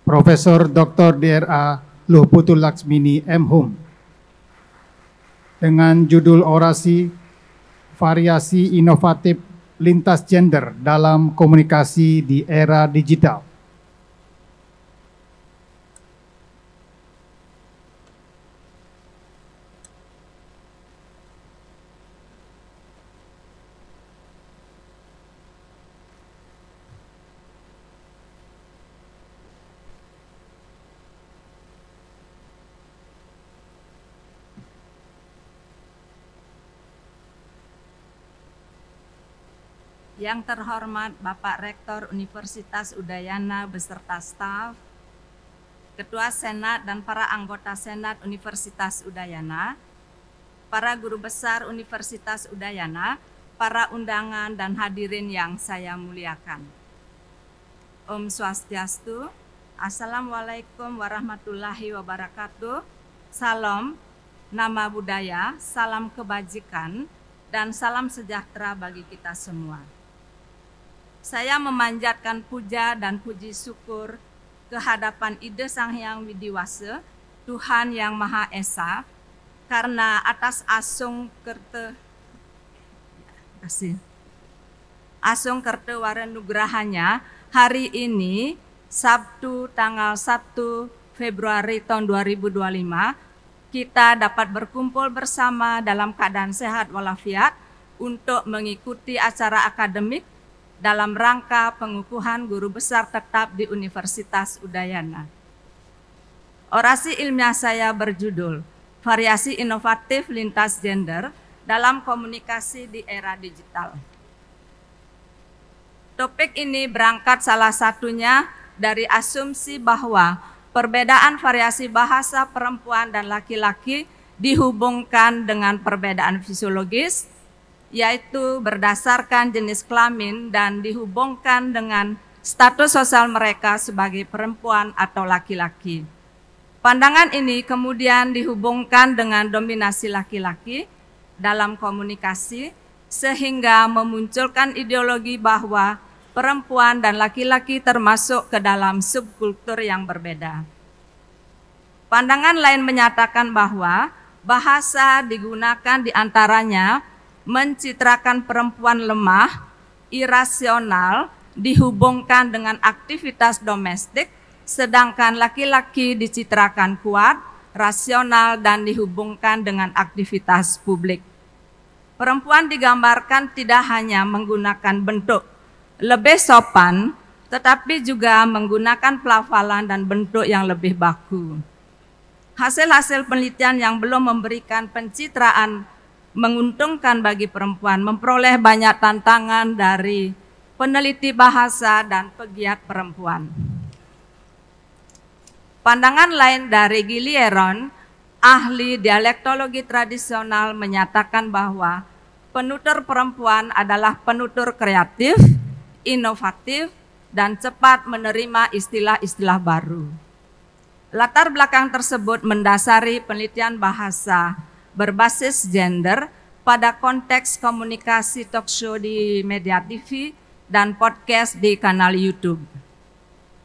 Profesor Dr. Dra. Luhputu Laksmini M.Hum dengan judul orasi Variasi Inovatif Lintas Gender dalam Komunikasi di Era Digital. Yang terhormat Bapak Rektor Universitas Udayana beserta staf, Ketua Senat dan para anggota Senat Universitas Udayana, para guru besar Universitas Udayana, para undangan dan hadirin yang saya muliakan. Om Swastiastu, Assalamualaikum warahmatullahi wabarakatuh, salam, nama budaya, salam kebajikan, dan salam sejahtera bagi kita semua. Saya memanjatkan puja dan puji syukur kehadapan Ida Sang Hyang Widiwasa, Tuhan Yang Maha Esa, karena atas asung kerta warenugrahanya hari ini, Sabtu tanggal 1 Februari tahun 2025, kita dapat berkumpul bersama dalam keadaan sehat walafiat untuk mengikuti acara akademik dalam rangka pengukuhan guru besar tetap di Universitas Udayana. Orasi ilmiah saya berjudul Variasi Inovatif Lintas Gender dalam Komunikasi di Era Digital. Topik ini berangkat salah satunya dari asumsi bahwa perbedaan variasi bahasa perempuan dan laki-laki dihubungkan dengan perbedaan fisiologis, yaitu berdasarkan jenis kelamin dan dihubungkan dengan status sosial mereka sebagai perempuan atau laki-laki. Pandangan ini kemudian dihubungkan dengan dominasi laki-laki dalam komunikasi, sehingga memunculkan ideologi bahwa perempuan dan laki-laki termasuk ke dalam subkultur yang berbeda. Pandangan lain menyatakan bahwa bahasa digunakan diantaranya mencitrakan perempuan lemah, irasional, dihubungkan dengan aktivitas domestik, sedangkan laki-laki dicitrakan kuat, rasional, dan dihubungkan dengan aktivitas publik. Perempuan digambarkan tidak hanya menggunakan bentuk lebih sopan, tetapi juga menggunakan pelafalan dan bentuk yang lebih baku. Hasil-hasil penelitian yang belum memberikan pencitraan menguntungkan bagi perempuan memperoleh banyak tantangan dari peneliti bahasa dan pegiat perempuan. Pandangan lain dari Gilieron, ahli dialektologi tradisional, menyatakan bahwa penutur perempuan adalah penutur kreatif, inovatif, dan cepat menerima istilah-istilah baru. Latar belakang tersebut mendasari penelitian bahasa berbasis gender pada konteks komunikasi talk show di media TV dan podcast di kanal YouTube.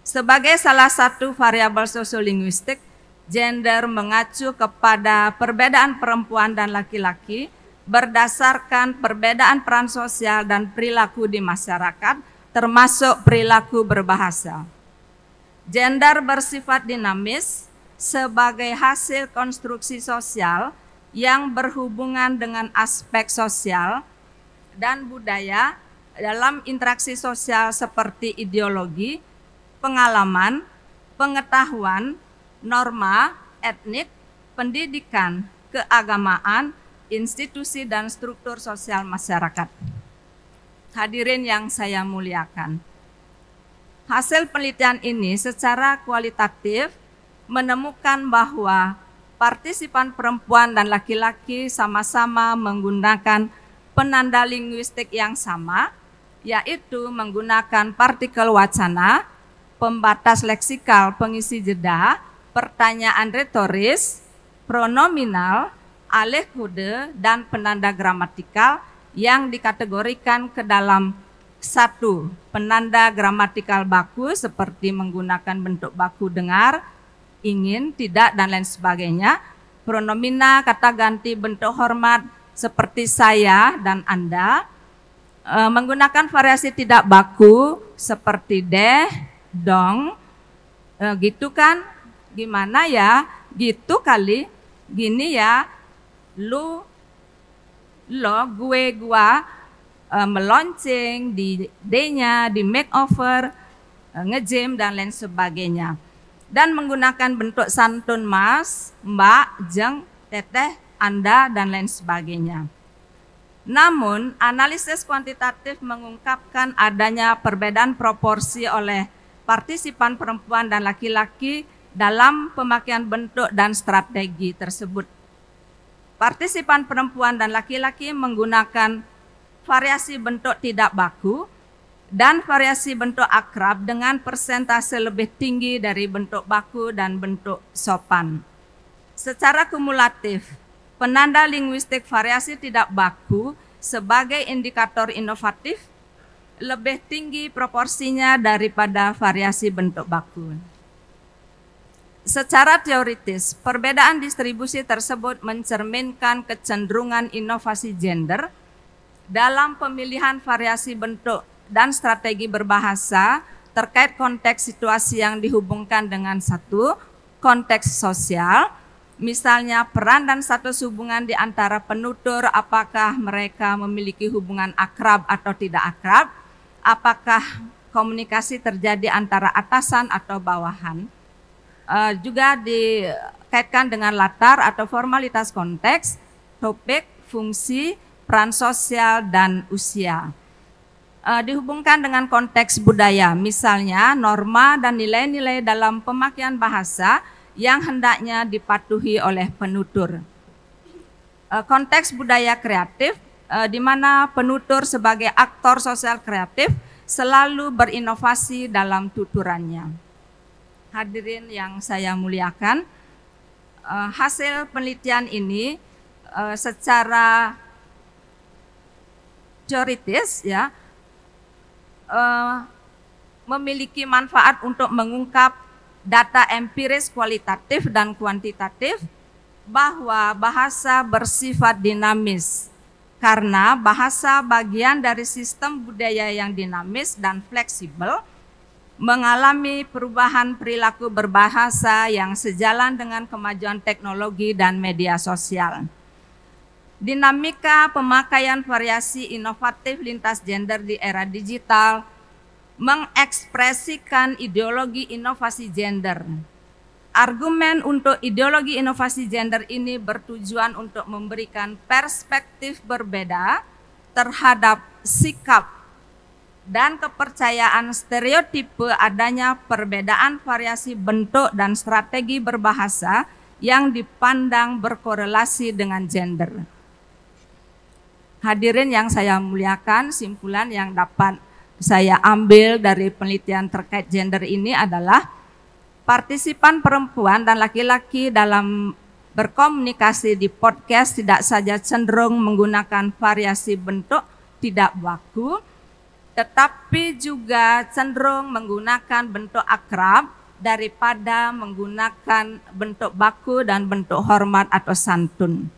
Sebagai salah satu variabel sosiolinguistik, gender mengacu kepada perbedaan perempuan dan laki-laki berdasarkan perbedaan peran sosial dan perilaku di masyarakat, termasuk perilaku berbahasa. Gender bersifat dinamis sebagai hasil konstruksi sosial yang berhubungan dengan aspek sosial dan budaya dalam interaksi sosial seperti ideologi, pengalaman, pengetahuan, norma, etnik, pendidikan, keagamaan, institusi, dan struktur sosial masyarakat. Hadirin yang saya muliakan, hasil penelitian ini secara kualitatif menemukan bahwa partisipan perempuan dan laki-laki sama-sama menggunakan penanda linguistik yang sama, yaitu menggunakan partikel wacana, pembatas leksikal pengisi jeda, pertanyaan retoris, pronominal, alih kode, dan penanda gramatikal yang dikategorikan ke dalam 1. Penanda gramatikal baku seperti menggunakan bentuk baku dengar, ingin, tidak, dan lain sebagainya. Pronomina kata ganti bentuk hormat seperti saya dan Anda. Menggunakan variasi tidak baku seperti deh, dong, gitu kan? Gimana ya? Gitu kali. Gini ya, lu, lo, gue, gua, melonceng, di D-nya, di makeover, nge-gym, dan lain sebagainya. Dan menggunakan bentuk santun mas, mbak, jeng, teteh, Anda, dan lain sebagainya. Namun, analisis kuantitatif mengungkapkan adanya perbedaan proporsi oleh partisipan perempuan dan laki-laki dalam pemakaian bentuk dan strategi tersebut. Partisipan perempuan dan laki-laki menggunakan variasi bentuk tidak baku dan variasi bentuk akrab dengan persentase lebih tinggi dari bentuk baku dan bentuk sopan. Secara kumulatif, penanda linguistik variasi tidak baku sebagai indikator inovatif lebih tinggi proporsinya daripada variasi bentuk baku. Secara teoritis, perbedaan distribusi tersebut mencerminkan kecenderungan inovasi gender dalam pemilihan variasi bentuk dan strategi berbahasa terkait konteks situasi yang dihubungkan dengan satu konteks sosial, misalnya peran dan status hubungan di antara penutur, apakah mereka memiliki hubungan akrab atau tidak akrab, apakah komunikasi terjadi antara atasan atau bawahan, juga dikaitkan dengan latar atau formalitas konteks, topik, fungsi, peran sosial, dan usia. Dihubungkan dengan konteks budaya, misalnya norma dan nilai-nilai dalam pemakaian bahasa yang hendaknya dipatuhi oleh penutur. Konteks budaya kreatif, di mana penutur sebagai aktor sosial kreatif selalu berinovasi dalam tuturannya. Hadirin yang saya muliakan, hasil penelitian ini secara teoritis ya memiliki manfaat untuk mengungkap data empiris kualitatif dan kuantitatif bahwa bahasa bersifat dinamis karena bahasa bagian dari sistem budaya yang dinamis dan fleksibel mengalami perubahan perilaku berbahasa yang sejalan dengan kemajuan teknologi dan media sosial. Dinamika pemakaian variasi inovatif lintas gender di era digital mengekspresikan ideologi inovasi gender. Argumen untuk ideologi inovasi gender ini bertujuan untuk memberikan perspektif berbeda terhadap sikap dan kepercayaan stereotipe adanya perbedaan variasi bentuk dan strategi berbahasa yang dipandang berkorelasi dengan gender. Hadirin yang saya muliakan, simpulan yang dapat saya ambil dari penelitian terkait gender ini adalah partisipan perempuan dan laki-laki dalam berkomunikasi di podcast tidak saja cenderung menggunakan variasi bentuk tidak baku, tetapi juga cenderung menggunakan bentuk akrab daripada menggunakan bentuk baku dan bentuk hormat atau santun.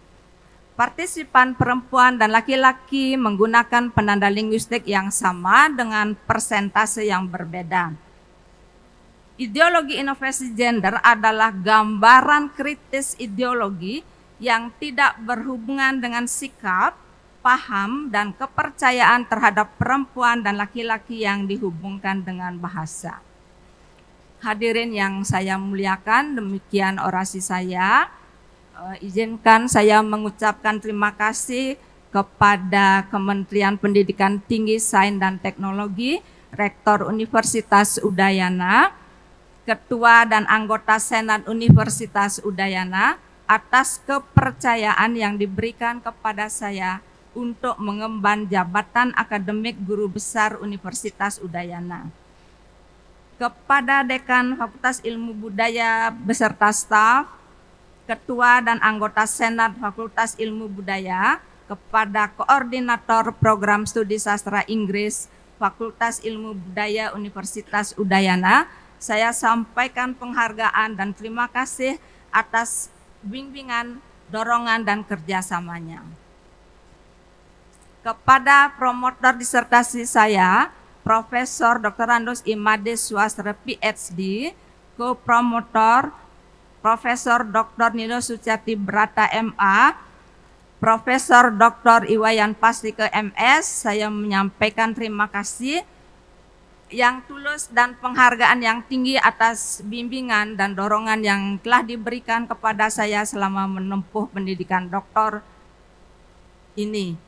Partisipan perempuan dan laki-laki menggunakan penanda linguistik yang sama dengan persentase yang berbeda. Ideologi inovasi gender adalah gambaran kritis ideologi yang tidak berhubungan dengan sikap, paham, dan kepercayaan terhadap perempuan dan laki-laki yang dihubungkan dengan bahasa. Hadirin yang saya muliakan, demikian orasi saya. Izinkan saya mengucapkan terima kasih kepada Kementerian Pendidikan Tinggi, Sains dan Teknologi, Rektor Universitas Udayana, Ketua dan anggota Senat Universitas Udayana atas kepercayaan yang diberikan kepada saya untuk mengemban jabatan akademik Guru Besar Universitas Udayana. Kepada Dekan Fakultas Ilmu Budaya beserta staf, Ketua dan anggota Senat Fakultas Ilmu Budaya, kepada Koordinator Program Studi Sastra Inggris Fakultas Ilmu Budaya Universitas Udayana, saya sampaikan penghargaan dan terima kasih atas bimbingan, dorongan, dan kerjasamanya. Kepada promotor disertasi saya, Profesor Dr. Andus Imade Swastra PhD, co-promotor Profesor Dr. Nilo Suciati Brata MA, Profesor Dr. Iwayan Pasrike MS, saya menyampaikan terima kasih yang tulus dan penghargaan yang tinggi atas bimbingan dan dorongan yang telah diberikan kepada saya selama menempuh pendidikan doktor ini.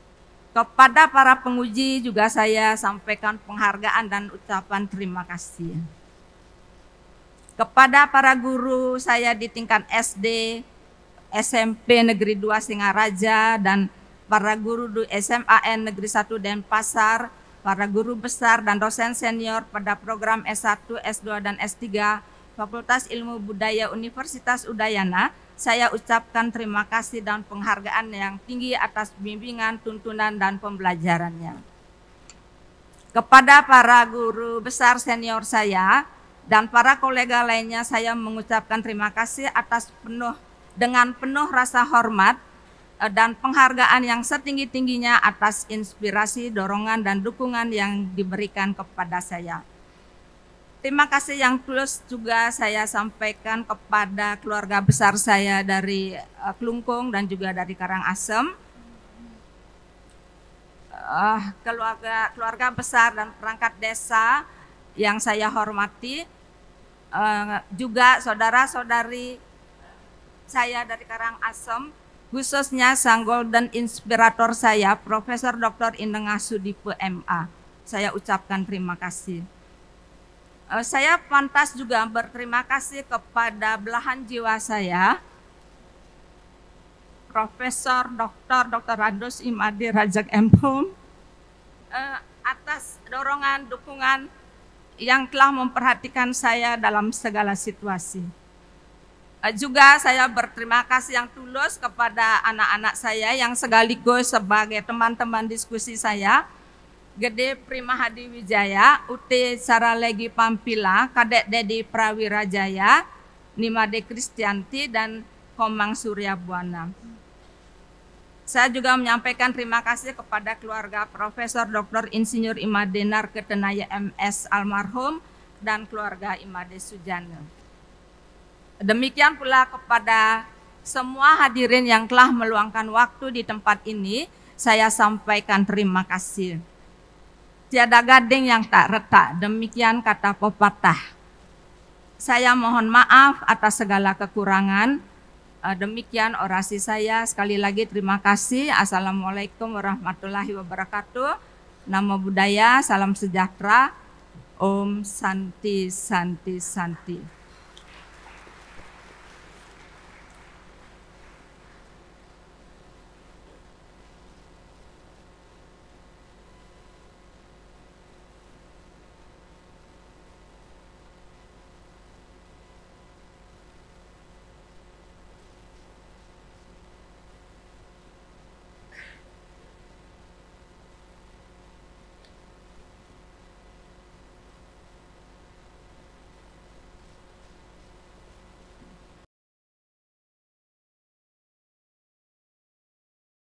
Kepada para penguji juga saya sampaikan penghargaan dan ucapan terima kasih. Kepada para guru saya di tingkat SD, SMP Negeri 2 Singaraja, dan para guru di SMAN Negeri 1 Denpasar, para guru besar dan dosen senior pada program S1, S2, dan S3 Fakultas Ilmu Budaya Universitas Udayana, saya ucapkan terima kasih dan penghargaan yang tinggi atas bimbingan, tuntunan, dan pembelajarannya. Kepada para guru besar senior saya dan para kolega lainnya, saya mengucapkan terima kasih dengan penuh rasa hormat dan penghargaan yang setinggi-tingginya atas inspirasi, dorongan, dan dukungan yang diberikan kepada saya. Terima kasih yang tulus juga saya sampaikan kepada keluarga besar saya dari Klungkung dan juga dari Karangasem. Keluarga besar dan perangkat desa yang saya hormati, juga saudara-saudari saya dari Karangasem, khususnya sang golden inspirator saya, Profesor Dr. Indeng Asudipe MA. Saya ucapkan terima kasih. Saya pantas juga berterima kasih kepada belahan jiwa saya, Profesor Dr. Andus Imade Rajak MPhum, atas dorongan, dukungan yang telah memperhatikan saya dalam segala situasi. Juga saya berterima kasih yang tulus kepada anak-anak saya yang sekaligus sebagai teman-teman diskusi saya, Gede Prima Hadi Wijaya, Ute Saralegi Pampila, Kadek Dedi Prawirajaya, Nimade Kristianti, dan Komang Surya Buana. Saya juga menyampaikan terima kasih kepada keluarga Profesor Dr. Insinyur Imade Narketenaya MS almarhum dan keluarga Imade Sujana. Demikian pula kepada semua hadirin yang telah meluangkan waktu di tempat ini, saya sampaikan terima kasih. Tiada gading yang tak retak, demikian kata pepatah. Saya mohon maaf atas segala kekurangan. Demikian orasi saya. Sekali lagi terima kasih. Assalamualaikum warahmatullahi wabarakatuh. Namo Buddhaya, salam sejahtera. Om Santi Santi Santi.